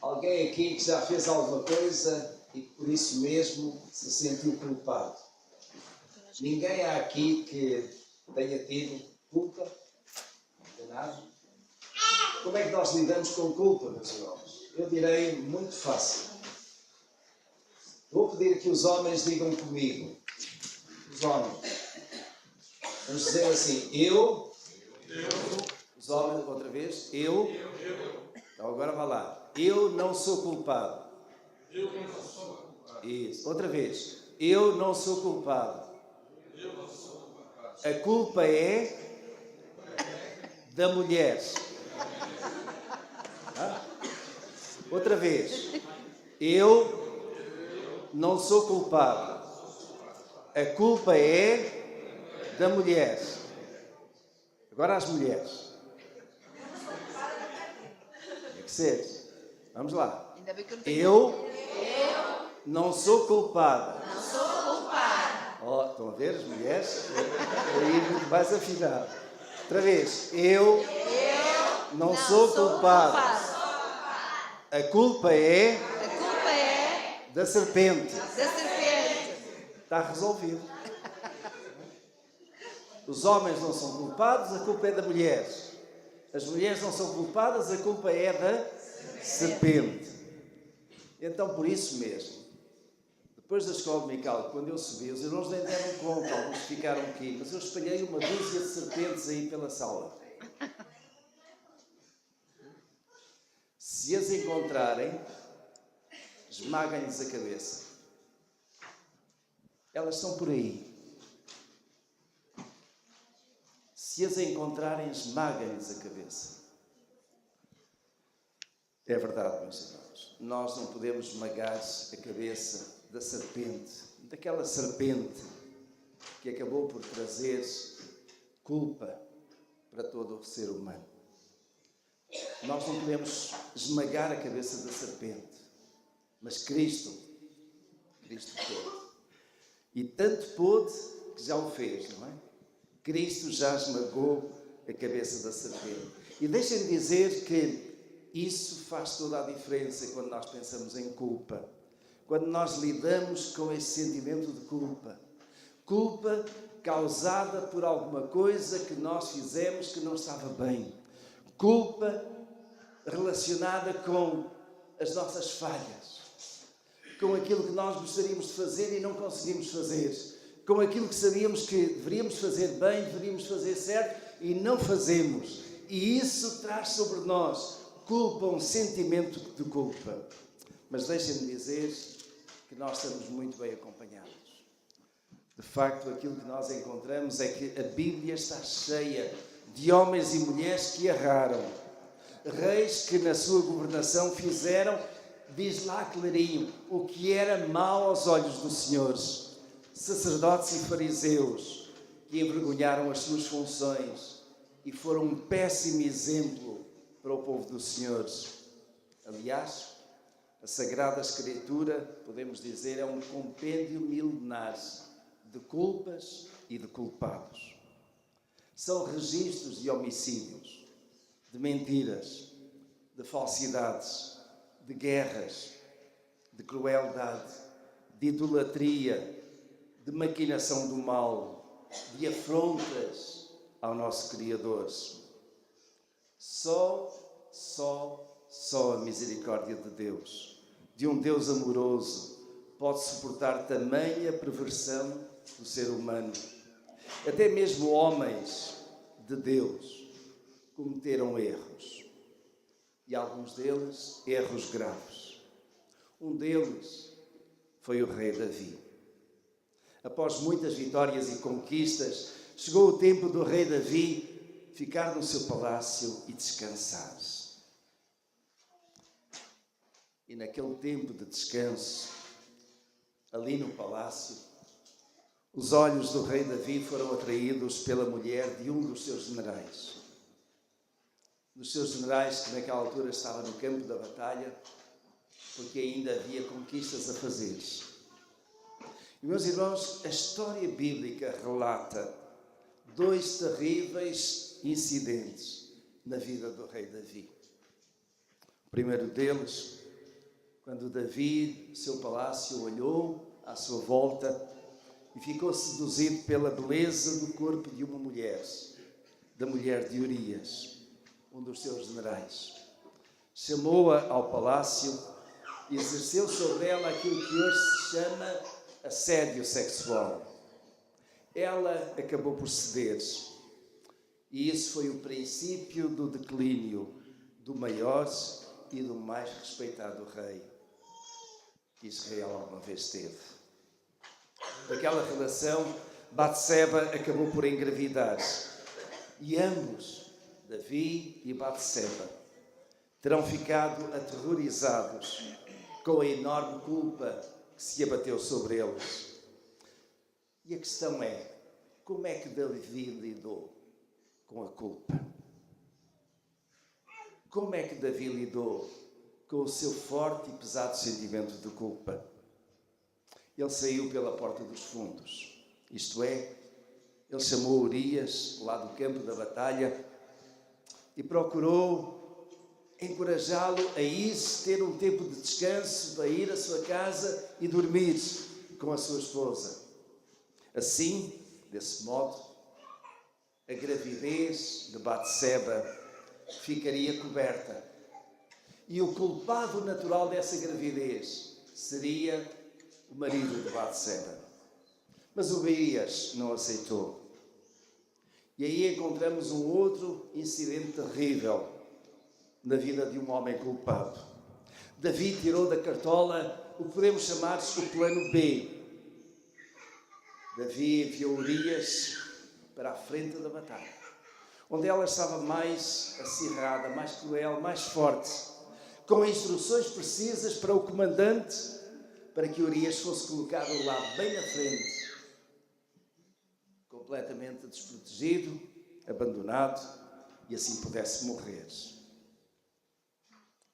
Alguém aqui que já fez alguma coisa e por isso mesmo se sentiu culpado? Ninguém há aqui que tenha tido culpa? De nada? Como é que nós lidamos com culpa, meus irmãos? Eu direi muito fácil. Vou pedir que os homens digam comigo. Os homens. Vamos dizer assim, eu. Os homens, outra vez, eu. Então agora vá lá. Eu não sou culpado. Eu não sou culpado. Isso. Outra vez. Eu não sou culpado. Eu não sou culpado. A culpa é da mulher. Outra vez. Eu não sou culpado. A culpa é da mulher. Agora as mulheres. Tem que ser. Vamos lá. Eu não sou culpada. Não sou culpada. Oh, estão a ver as mulheres? Aí muito mais afinado. Outra vez. Eu não sou culpada. A culpa é da serpente. Está resolvido. Os homens não são culpados, a culpa é da mulher. As mulheres não são culpadas, a culpa é da serpente. Então, por isso mesmo, depois da escola dominical, quando eu subi, os irmãos nem deram conta, alguns ficaram aqui, mas eu espalhei uma dúzia de serpentes aí pela sala. Se as encontrarem, esmaguem-lhes a cabeça. Elas estão por aí. Se as encontrarem, esmaguem-lhes a cabeça. É verdade, meus irmãos. Nós não podemos esmagar a cabeça da serpente, daquela serpente que acabou por trazer culpa para todo o ser humano. Nós não podemos esmagar a cabeça da serpente, mas Cristo pôde. E tanto pôde que já o fez, não é? Cristo já esmagou a cabeça da serpente. E deixem-me dizer que isso faz toda a diferença quando nós pensamos em culpa. Quando nós lidamos com esse sentimento de culpa. Culpa causada por alguma coisa que nós fizemos que não estava bem. Culpa relacionada com as nossas falhas. Com aquilo que nós gostaríamos de fazer e não conseguimos fazer. Com aquilo que sabíamos que deveríamos fazer bem, deveríamos fazer certo e não fazemos. E isso traz sobre nós culpa, um sentimento de culpa. Mas deixem-me dizer que nós estamos muito bem acompanhados. De facto, aquilo que nós encontramos é que a Bíblia está cheia de homens e mulheres que erraram. Reis que na sua governação fizeram, diz lá clarinho, o que era mau aos olhos dos senhores. Sacerdotes e fariseus que envergonharam as suas funções e foram um péssimo exemplo para o povo dos senhores. Aliás, a Sagrada Escritura, podemos dizer, é um compêndio milenar de culpas e de culpados. São registros de homicídios, de mentiras, de falsidades, de guerras, de crueldade, de idolatria, de maquinação do mal, de afrontas ao nosso Criador. Só a misericórdia de Deus, de um Deus amoroso, pode suportar tamanha perversão do ser humano. Até mesmo homens de Deus cometeram erros. E alguns deles, erros graves. Um deles foi o rei Davi. Após muitas vitórias e conquistas, chegou o tempo do rei Davi ficar no seu palácio e descansar. E naquele tempo de descanso, ali no palácio, os olhos do rei Davi foram atraídos pela mulher de um dos seus generais. Dos seus generais que naquela altura estava no campo da batalha, porque ainda havia conquistas a fazer. E, meus irmãos, a história bíblica relata dois terríveis incidentes na vida do rei Davi. O primeiro deles quando Davi, seu palácio, olhou à sua volta e ficou seduzido pela beleza do corpo de uma mulher, da mulher de Urias, um dos seus generais. Chamou-a ao palácio e exerceu sobre ela aquilo que hoje se chama assédio sexual. Ela acabou por ceder, e isso foi o princípio do declínio do maior e do mais respeitado rei que Israel alguma vez teve. Daquela relação, Batseba acabou por engravidar, e ambos, Davi e Batseba, terão ficado aterrorizados com a enorme culpa que se abateu sobre eles. E a questão é, como é que Davi lidou com a culpa? Como é que Davi lidou com o seu forte e pesado sentimento de culpa? Ele saiu pela porta dos fundos, isto é, ele chamou Urias, lá do campo da batalha, e procurou encorajá-lo a ir ter um tempo de descanso, a ir à sua casa e dormir com a sua esposa. Assim, desse modo, a gravidez de Batseba ficaria coberta. E o culpado natural dessa gravidez seria o marido de Batseba. Mas Urias não aceitou. E aí encontramos um outro incidente terrível na vida de um homem culpado. Davi tirou da cartola o que podemos chamar de o plano B. Davi enviou Urias para a frente da batalha, onde ela estava mais acirrada, mais cruel, mais forte, com instruções precisas para o comandante, para que Urias fosse colocado lá bem na frente, completamente desprotegido, abandonado, e assim pudesse morrer.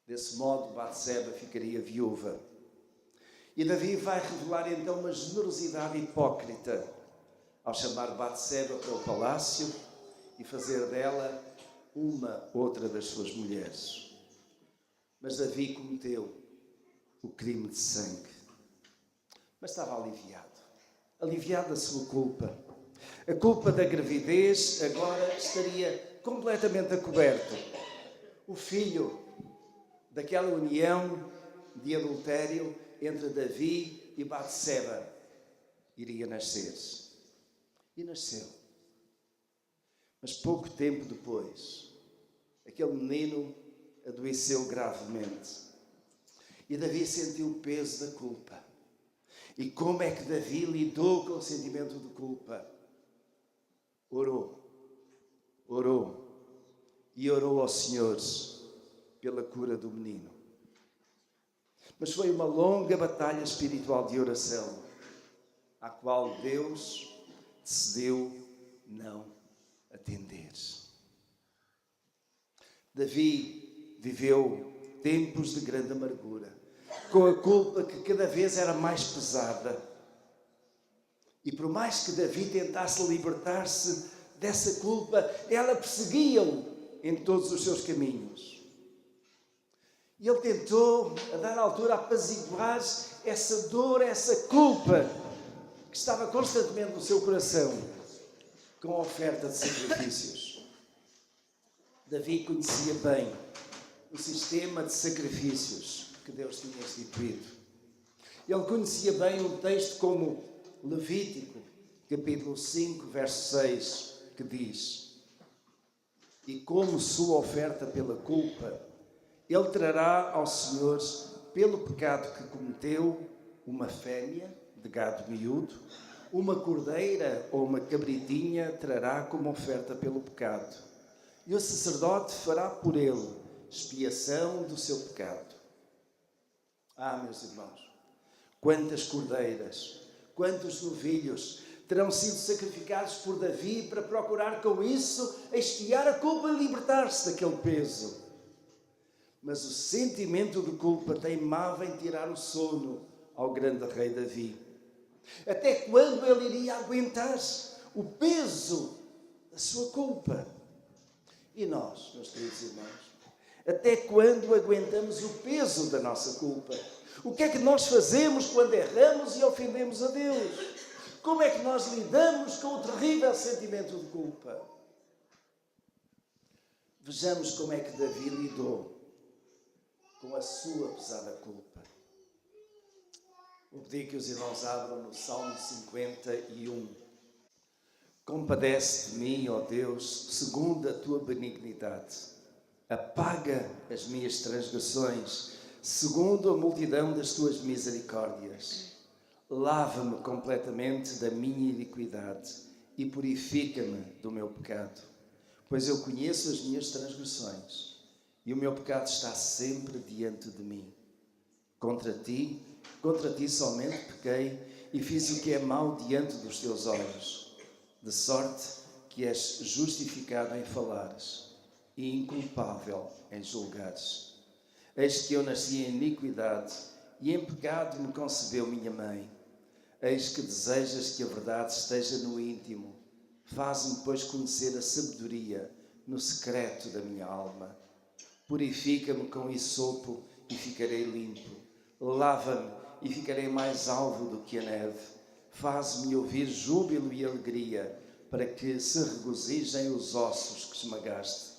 Desse modo, Batseba ficaria viúva. E Davi vai revelar então uma generosidade hipócrita ao chamar Batseba para o palácio e fazer dela outra das suas mulheres. Mas Davi cometeu o crime de sangue. Mas estava aliviado da sua culpa. A culpa da gravidez agora estaria completamente a coberto. O filho daquela união de adultério entre Davi e Batseba iria nascer. E nasceu. Mas pouco tempo depois, aquele menino adoeceu gravemente. E Davi sentiu o peso da culpa. E como é que Davi lidou com o sentimento de culpa? Orou e orou ao Senhor pela cura do menino. Mas foi uma longa batalha espiritual de oração, à qual Deus decidiu não atender. Davi viveu tempos de grande amargura, com a culpa que cada vez era mais pesada. E por mais que Davi tentasse libertar-se dessa culpa, ela perseguia-o em todos os seus caminhos. E ele tentou, a dada altura, apaziguar essa dor, essa culpa que estava constantemente no seu coração, com a oferta de sacrifícios. Davi conhecia bem o sistema de sacrifícios que Deus tinha instituído. Ele conhecia bem um texto como Levítico, capítulo 5, verso 6, que diz: e como sua oferta pela culpa, ele trará ao Senhor, pelo pecado que cometeu, uma fêmea de gado miúdo, uma cordeira ou uma cabritinha trará como oferta pelo pecado. E o sacerdote fará por ele expiação do seu pecado. Ah, meus irmãos, quantas cordeiras, quantos novilhos terão sido sacrificados por Davi para procurar com isso expiar a culpa e libertar-se daquele peso. Mas o sentimento de culpa teimava em tirar o sono ao grande rei Davi. Até quando ele iria aguentar o peso da sua culpa? E nós, meus queridos irmãos, Até quando aguentamos o peso da nossa culpa? O que é que nós fazemos quando erramos e ofendemos a Deus? Como é que nós lidamos com o terrível sentimento de culpa? Vejamos como é que Davi lidou com a sua pesada culpa. Vou pedir que os irmãos abram no Salmo 51. Compadece de mim, ó Deus, segundo a tua benignidade. Apaga as minhas transgressões, segundo a multidão das tuas misericórdias. Lava-me completamente da minha iniquidade e purifica-me do meu pecado. Pois eu conheço as minhas transgressões e o meu pecado está sempre diante de mim. Contra ti somente pequei e fiz o que é mau diante dos teus olhos, de sorte que és justificado em falares e inculpável em julgares. Eis que eu nasci em iniquidade e em pecado me concebeu minha mãe. Eis que desejas que a verdade esteja no íntimo. Faz-me, pois, conhecer a sabedoria no secreto da minha alma. Purifica-me com hisopo e ficarei limpo. Lava-me e ficarei mais alvo do que a neve. Faz-me ouvir júbilo e alegria, para que se regozijem os ossos que esmagaste.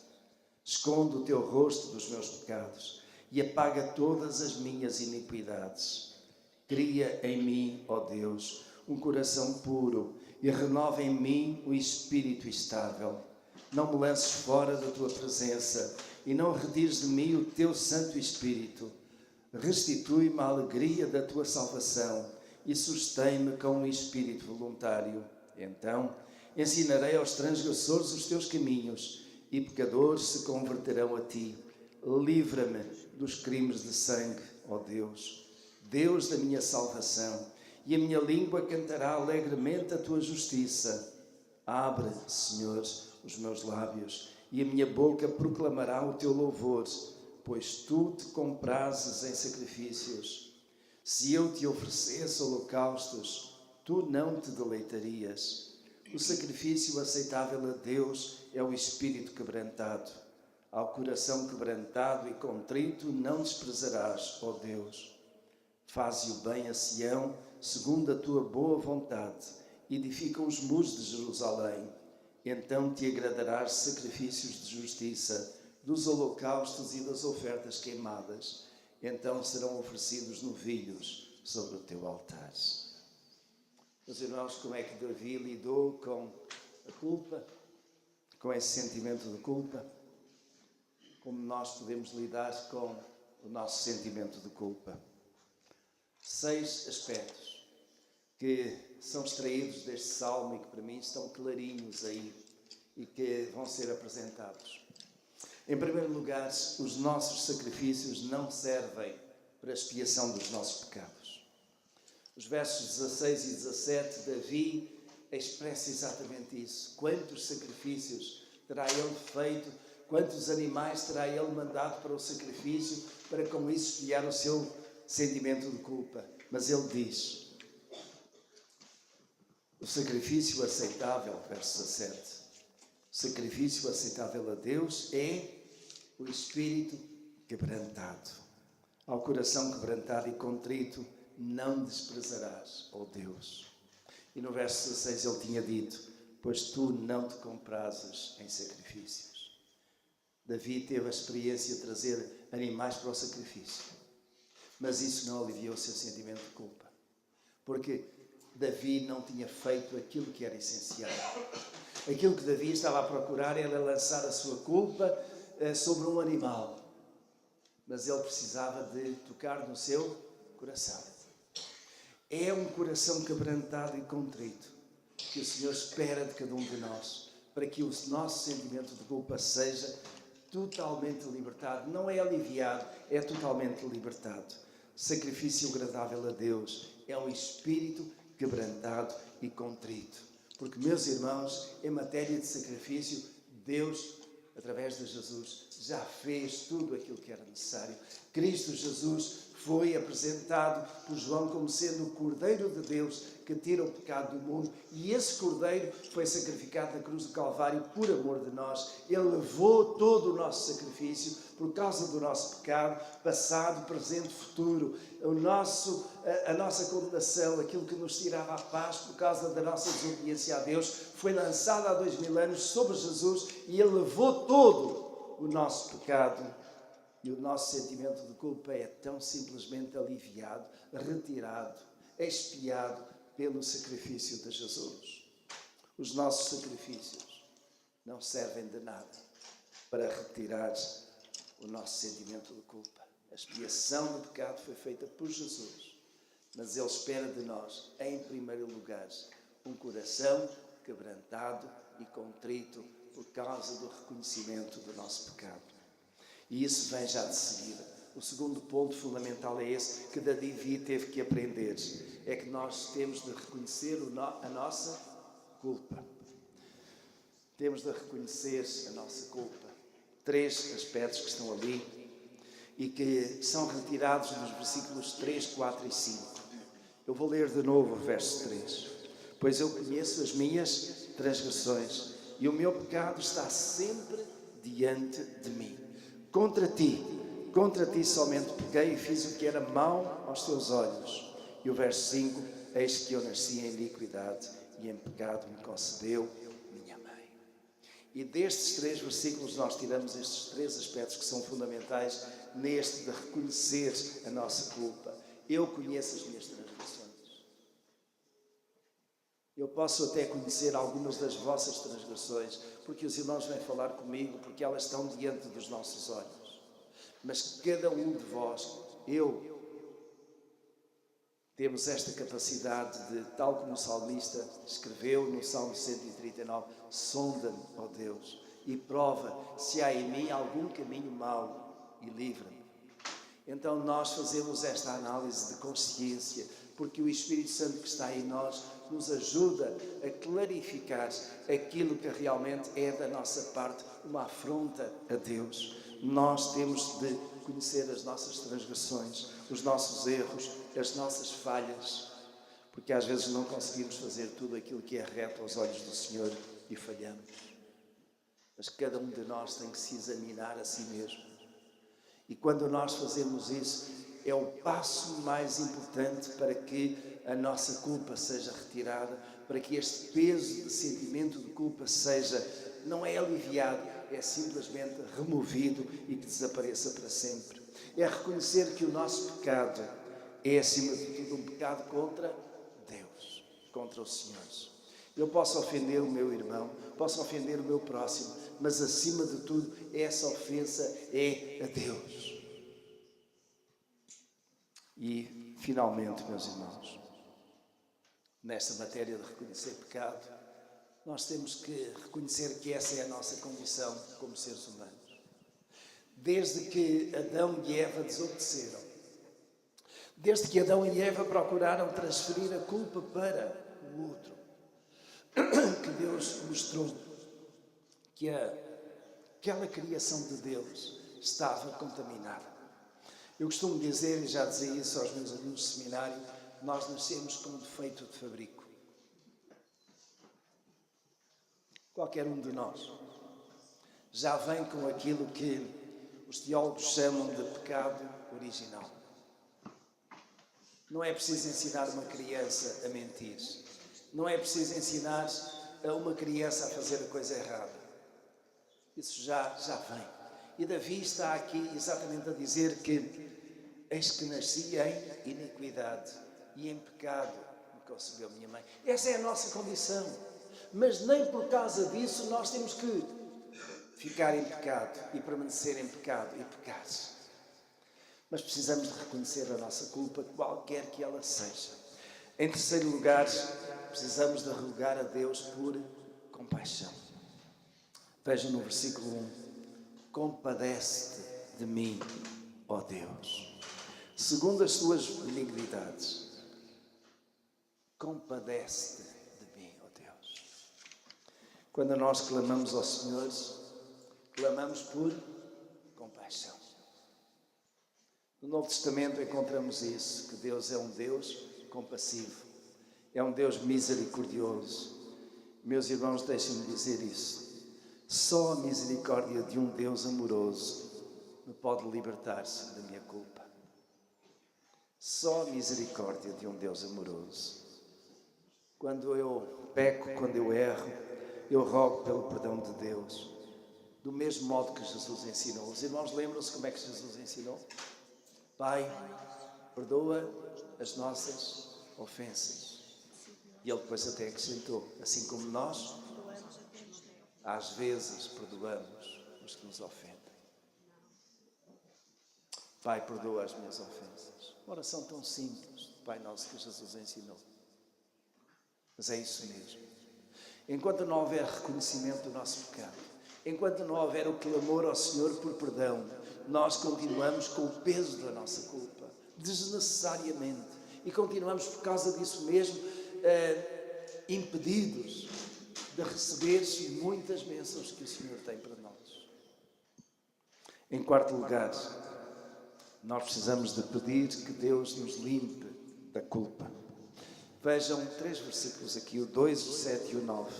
Esconde o teu rosto dos meus pecados e apaga todas as minhas iniquidades. Cria em mim, ó Deus, um coração puro e renova em mim um espírito estável. Não me lances fora da tua presença e não retires de mim o teu Santo Espírito. Restitui-me a alegria da tua salvação e sustém-me com um espírito voluntário. Então ensinarei aos transgressores os teus caminhos e pecadores se converterão a ti. Livra-me dos crimes de sangue, ó Deus, Deus da minha salvação, e a minha língua cantará alegremente a tua justiça. Abre, Senhor, os meus lábios, e a minha boca proclamará o teu louvor, pois tu te comprazes em sacrifícios. Se eu te oferecesse holocaustos, tu não te deleitarias. O sacrifício aceitável a Deus é o espírito quebrantado. Ao coração quebrantado e contrito não desprezarás, ó Deus. Faze o bem a Sião, segundo a tua boa vontade, edifica os muros de Jerusalém. Então te agradarás sacrifícios de justiça, dos holocaustos e das ofertas queimadas. Então serão oferecidos novilhos sobre o teu altar. Meus irmãos, como é que Davi lidou com a culpa, com esse sentimento de culpa? Como nós podemos lidar com o nosso sentimento de culpa? 6 aspectos que são extraídos deste salmo e que para mim estão clarinhos aí e que vão ser apresentados. Em primeiro lugar, os nossos sacrifícios não servem para a expiação dos nossos pecados. Os versos 16 e 17, Davi expressa exatamente isso. Quantos sacrifícios terá ele feito, quantos animais terá ele mandado para o sacrifício, para com isso expiar o seu sentimento de culpa. Mas ele diz, o sacrifício aceitável, verso 17, o sacrifício aceitável a Deus é o espírito quebrantado. Ao coração quebrantado e contrito não desprezarás, ó Deus. E no verso 16 ele tinha dito, pois tu não te comprazes em sacrifícios. Davi teve a experiência de trazer animais para o sacrifício, mas isso não aliviou o seu sentimento de culpa, porque Davi não tinha feito aquilo que era essencial. Aquilo que Davi estava a procurar era lançar a sua culpa sobre um animal, mas ele precisava de tocar no seu coração. É um coração quebrantado e contrito que o Senhor espera de cada um de nós, para que o nosso sentimento de culpa seja totalmente libertado. Não é aliviado, é totalmente libertado. Sacrifício agradável a Deus é um espírito quebrantado e contrito. Porque, meus irmãos, em matéria de sacrifício, Deus, através de Jesus, já fez tudo aquilo que era necessário. Cristo Jesus foi apresentado por João como sendo o Cordeiro de Deus que tira o pecado do mundo, e esse Cordeiro foi sacrificado na cruz do Calvário por amor de nós. Ele levou todo o nosso sacrifício por causa do nosso pecado, passado, presente, futuro, a nossa condenação, aquilo que nos tirava a paz por causa da nossa desobediência a Deus, foi lançado há 2000 anos sobre Jesus, e Ele levou todo o nosso pecado. E o nosso sentimento de culpa é tão simplesmente aliviado, retirado, expiado pelo sacrifício de Jesus. Os nossos sacrifícios não servem de nada para retirar o nosso sentimento de culpa. A expiação do pecado foi feita por Jesus, mas Ele espera de nós, em primeiro lugar, um coração quebrantado e contrito por causa do reconhecimento do nosso pecado. E isso vem já de seguida. O segundo ponto fundamental é esse que Davi teve que aprender. É que nós temos de reconhecer a nossa culpa. Temos de reconhecer a nossa culpa. 3 aspectos que estão ali e que são retirados nos versículos 3, 4 e 5. Eu vou ler de novo o verso 3. Pois eu conheço as minhas transgressões e o meu pecado está sempre diante de mim. Contra ti somente pequei e fiz o que era mau aos teus olhos. E o verso 5, eis que eu nasci em iniquidade e em pecado me concebeu minha mãe. E destes 3 versículos nós tiramos estes 3 aspectos que são fundamentais neste de reconhecer a nossa culpa. Eu conheço as minhas transgressões. Eu posso até conhecer algumas das vossas transgressões, porque os irmãos vêm falar comigo, porque elas estão diante dos nossos olhos. Mas cada um de vós, temos esta capacidade de, tal como o salmista escreveu no Salmo 139, sonda-me, ó Deus, e prova se há em mim algum caminho mau e livra-me. Então nós fazemos esta análise de consciência, porque o Espírito Santo que está em nós nos ajuda a clarificar aquilo que realmente é da nossa parte uma afronta a Deus. Nós temos de conhecer as nossas transgressões, os nossos erros, as nossas falhas, porque às vezes não conseguimos fazer tudo aquilo que é reto aos olhos do Senhor e falhamos. Mas cada um de nós tem que se examinar a si mesmo. E quando nós fazemos isso, é o passo mais importante para que a nossa culpa seja retirada, para que este peso de sentimento de culpa não é aliviado, é simplesmente removido e que desapareça para sempre. É reconhecer que o nosso pecado é, acima de tudo, um pecado contra Deus, contra o Senhor. Eu posso ofender o meu irmão, posso ofender o meu próximo, mas acima de tudo, essa ofensa é a Deus. E, finalmente, meus irmãos, nesta matéria de reconhecer pecado, nós temos que reconhecer que essa é a nossa condição como seres humanos. Desde que Adão e Eva desobedeceram, desde que Adão e Eva procuraram transferir a culpa para o outro, que Deus mostrou que aquela criação de Deus estava contaminada. Eu costumo dizer, e já dizia isso aos meus alunos de seminário, nós nascemos com um defeito de fabrico. Qualquer um de nós já vem com aquilo que os teólogos chamam de pecado original. Não é preciso ensinar uma criança a mentir. Não é preciso ensinar a uma criança a fazer a coisa errada. Isso já vem. E Davi está aqui exatamente a dizer que eis que nasci em iniquidade e em pecado me concebeu minha mãe. Essa é a nossa condição. Mas nem por causa disso nós temos que ficar em pecado e permanecer em pecado e pecar. Mas precisamos de reconhecer a nossa culpa, qualquer que ela seja. Em terceiro lugar, precisamos de rogar a Deus por compaixão. Vejam no versículo 1. Compadece-te de mim, ó Deus, segundo as tuas benignidades. Compadece-te de mim, ó Deus. Quando nós clamamos ao Senhor, clamamos por compaixão. No Novo Testamento encontramos isso, que Deus é um Deus compassivo, é um Deus misericordioso. Meus irmãos, deixem-me dizer isso. Só a misericórdia de um Deus amoroso me pode libertar-se da minha culpa. Só a misericórdia de um Deus amoroso. Quando eu peco, quando eu erro, eu rogo pelo perdão de Deus, do mesmo modo que Jesus ensinou. Os irmãos lembram-se como é que Jesus ensinou? Pai, perdoa as nossas ofensas. E ele depois até acrescentou, assim como nós, às vezes perdoamos os que nos ofendem. Pai, perdoa as minhas ofensas. Uma oração tão simples, Pai Nosso, que Jesus ensinou. Mas é isso mesmo. Enquanto não houver reconhecimento do nosso pecado, enquanto não houver o clamor ao Senhor por perdão, nós continuamos com o peso da nossa culpa, desnecessariamente. E continuamos, por causa disso mesmo, impedidos de receber muitas bênçãos que o Senhor tem para nós. Em quarto lugar, nós precisamos de pedir que Deus nos limpe da culpa. Vejam 3 versículos aqui, o 2, o 7 e o 9.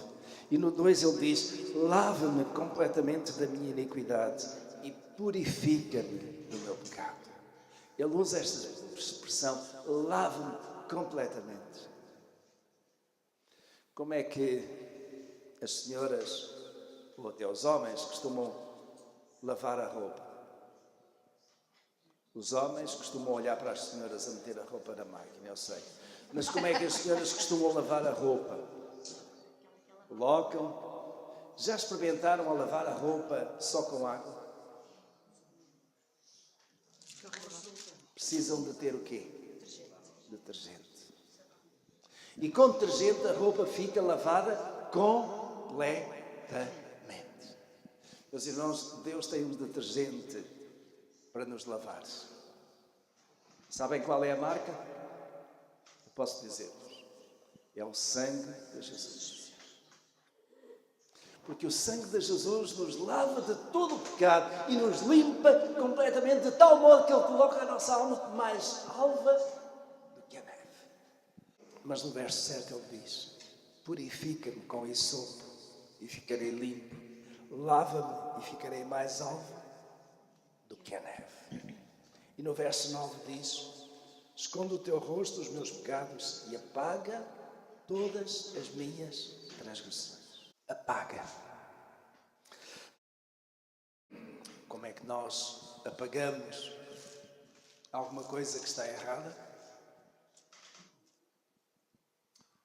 E no 2 ele diz, lava-me completamente da minha iniquidade e purifica-me do meu pecado. Ele usa esta expressão, lava-me completamente. Como é que as senhoras, ou até os homens, costumam lavar a roupa? Os homens costumam olhar para as senhoras a meter a roupa na máquina, eu sei. Mas como é que as senhoras costumam lavar a roupa? Colocam. Já experimentaram a lavar a roupa só com água? Precisam de ter o quê? Detergente. E com detergente a roupa fica lavada completamente. Meus irmãos, Deus tem um detergente para nos lavar. Sabem qual é a marca? Eu posso dizer-vos. É o sangue de Jesus. Porque o sangue de Jesus nos lava de todo o pecado e nos limpa completamente, de tal modo que Ele coloca a nossa alma mais alva do que a neve. Mas no verso 7 Ele diz, purifica-me com esopo e ficarei limpo. Lava-me e ficarei mais alvo do que a neve. E no verso 9 diz, esconde o teu rosto dos meus pecados e apaga todas as minhas transgressões. Apaga. Como é que nós apagamos alguma coisa que está errada?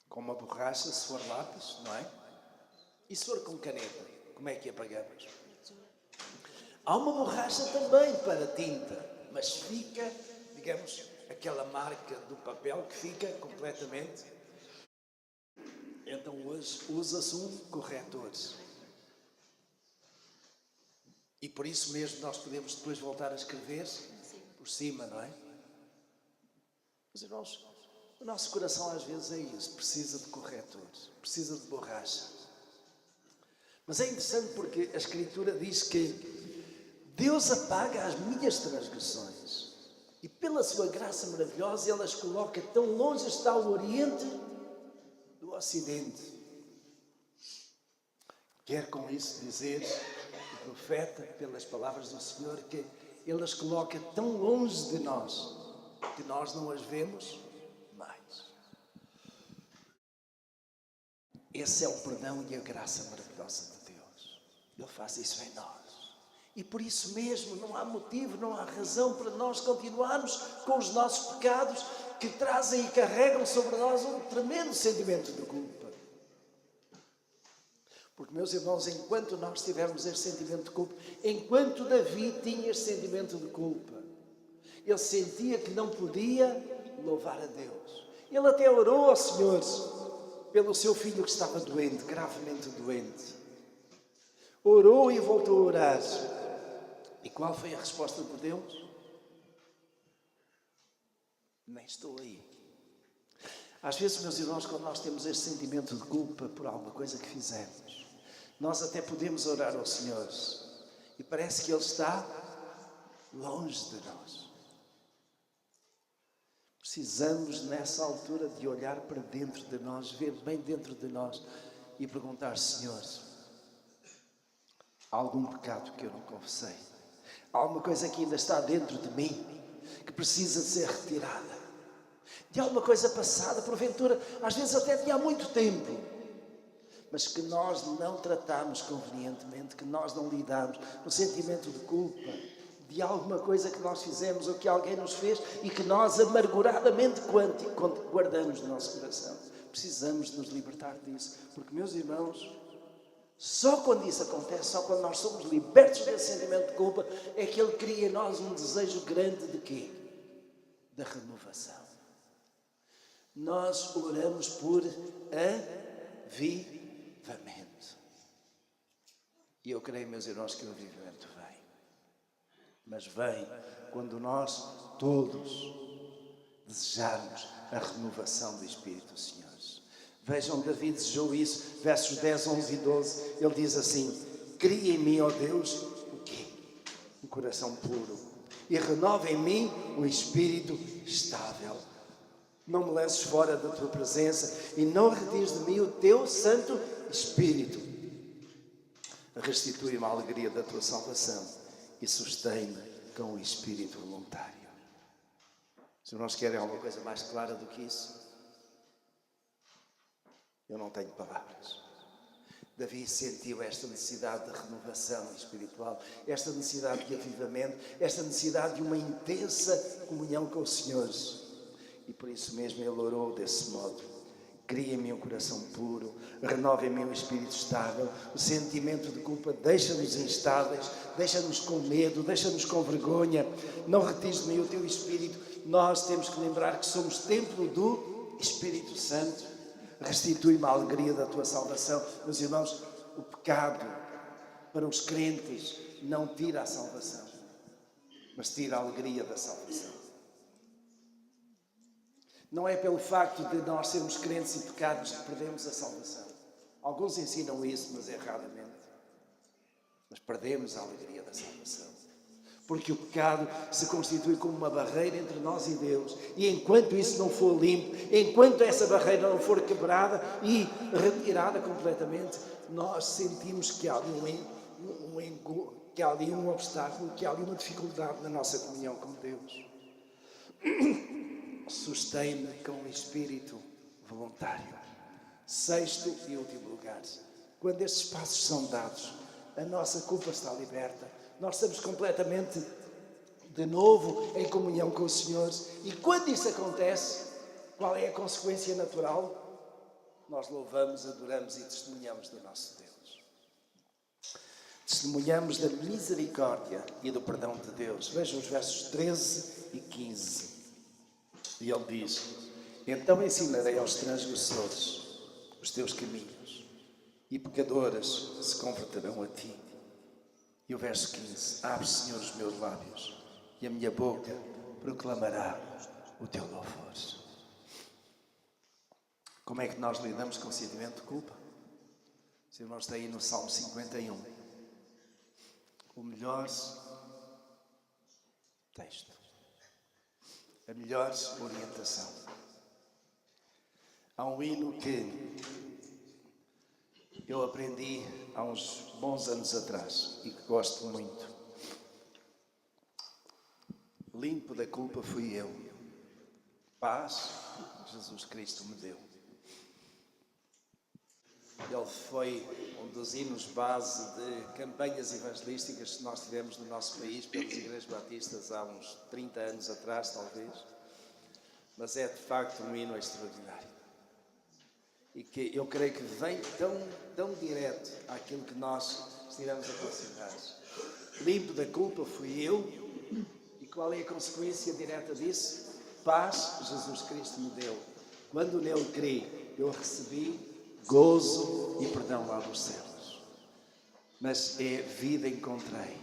Com uma borracha, se for lápis, não é? E se for com caneta, como é que apagamos? Há uma borracha também para tinta, mas fica, digamos, aquela marca do papel que fica completamente. Então hoje usa-se um corretor. E por isso mesmo nós podemos depois voltar a escrever por cima, não é? Mas irmãos, o nosso coração às vezes é isso, precisa de corretor, precisa de borracha. Mas é interessante porque a Escritura diz que Deus apaga as minhas transgressões e pela sua graça maravilhosa Ele as coloca tão longe está o Oriente do Ocidente. Quer com isso dizer o profeta, pelas palavras do Senhor, que Ele as coloca tão longe de nós que nós não as vemos mais. Esse é o perdão e a graça maravilhosa de Deus. Ele faz isso em nós. E por isso mesmo não há motivo, não há razão para nós continuarmos com os nossos pecados que trazem e carregam sobre nós um tremendo sentimento de culpa. Porque, meus irmãos, enquanto nós tivermos este sentimento de culpa, enquanto Davi tinha este sentimento de culpa, ele sentia que não podia louvar a Deus. Ele até orou ao Senhor pelo seu filho que estava doente, gravemente doente. Orou e voltou a orar. E qual foi a resposta de Deus? Nem estou aí. Às vezes, meus irmãos, quando nós temos este sentimento de culpa por alguma coisa que fizemos, nós até podemos orar ao Senhor e parece que Ele está longe de nós. Precisamos, nessa altura, de olhar para dentro de nós, ver bem dentro de nós e perguntar: Senhor, há algum pecado que eu não confessei? Há alguma coisa que ainda está dentro de mim que precisa ser retirada? De alguma coisa passada, porventura, às vezes até de há muito tempo, mas que nós não tratamos convenientemente, que nós não lidamos no sentimento de culpa, de alguma coisa que nós fizemos ou que alguém nos fez e que nós amarguradamente guardamos no nosso coração. Precisamos nos libertar disso, porque, meus irmãos, só quando isso acontece, só quando nós somos libertos desse sentimento de culpa, é que Ele cria em nós um desejo grande de quê? Da renovação. Nós oramos por avivamento. E eu creio, meus irmãos, que o avivamento vem. Mas vem quando nós todos desejarmos a renovação do Espírito, senhores. Vejam, Davi desejou isso, versos 10, 11 e 12. Ele diz assim: cria em mim, ó Deus, o quê? Um coração puro. E renova em mim um espírito estável. Não me lances fora da tua presença e não retires de mim o teu Santo Espírito. Restitui-me a alegria da tua salvação e sustém-me com o espírito voluntário. Se nós querem alguma coisa mais clara do que isso, eu não tenho palavras. Davi sentiu esta necessidade de renovação espiritual, esta necessidade de avivamento, esta necessidade de uma intensa comunhão com o Senhor. E por isso mesmo ele orou desse modo: cria em mim um coração puro, renova em mim um espírito estável. O sentimento de culpa deixa-nos instáveis, deixa-nos com medo, deixa-nos com vergonha. Não retires de mim o teu espírito. Nós temos que lembrar que somos templo do Espírito Santo. Restitui-me a alegria da tua salvação. Meus irmãos, o pecado para os crentes não tira a salvação, mas tira a alegria da salvação. Não é pelo facto de nós sermos crentes e pecarmos que perdemos a salvação. Alguns ensinam isso, mas erradamente. Mas perdemos a alegria da salvação. Porque o pecado se constitui como uma barreira entre nós e Deus. E enquanto isso não for limpo, enquanto essa barreira não for quebrada e retirada completamente, nós sentimos que há ali um obstáculo, que há ali uma dificuldade na nossa comunhão com Deus. Sustém-me com o espírito voluntário. Sexto e último lugar, quando estes passos são dados, a nossa culpa está liberta. Nós estamos completamente de novo em comunhão com o Senhor. E quando isso acontece, qual é a consequência natural? Nós louvamos, adoramos e testemunhamos do nosso Deus. Testemunhamos da misericórdia e do perdão de Deus. Vejam os versos 13 e 15. E ele diz: então ensinarei aos transgressores os teus caminhos, e pecadores se converterão a ti. E o verso 15: abre, Senhor, os meus lábios, e a minha boca proclamará o teu louvor. Como é que nós lidamos com o sentimento de culpa? Os irmãos têm aí no Salmo 51 o melhor texto, a melhor orientação. Há um hino que eu aprendi há uns bons anos atrás e que gosto muito. Limpo da culpa fui eu, paz Jesus Cristo me deu. Ele foi um dos hinos base de campanhas evangelísticas que nós tivemos no nosso país, pelas igrejas batistas, há uns 30 anos atrás, talvez. Mas é, de facto, um hino extraordinário. E que eu creio que vem tão direto àquilo que nós estivemos a considerar. Limpo da culpa fui eu. E qual é a consequência direta disso? Paz Jesus Cristo me deu. Quando nele criei, eu recebi gozo e perdão lá dos céus. Mas é vida encontrei.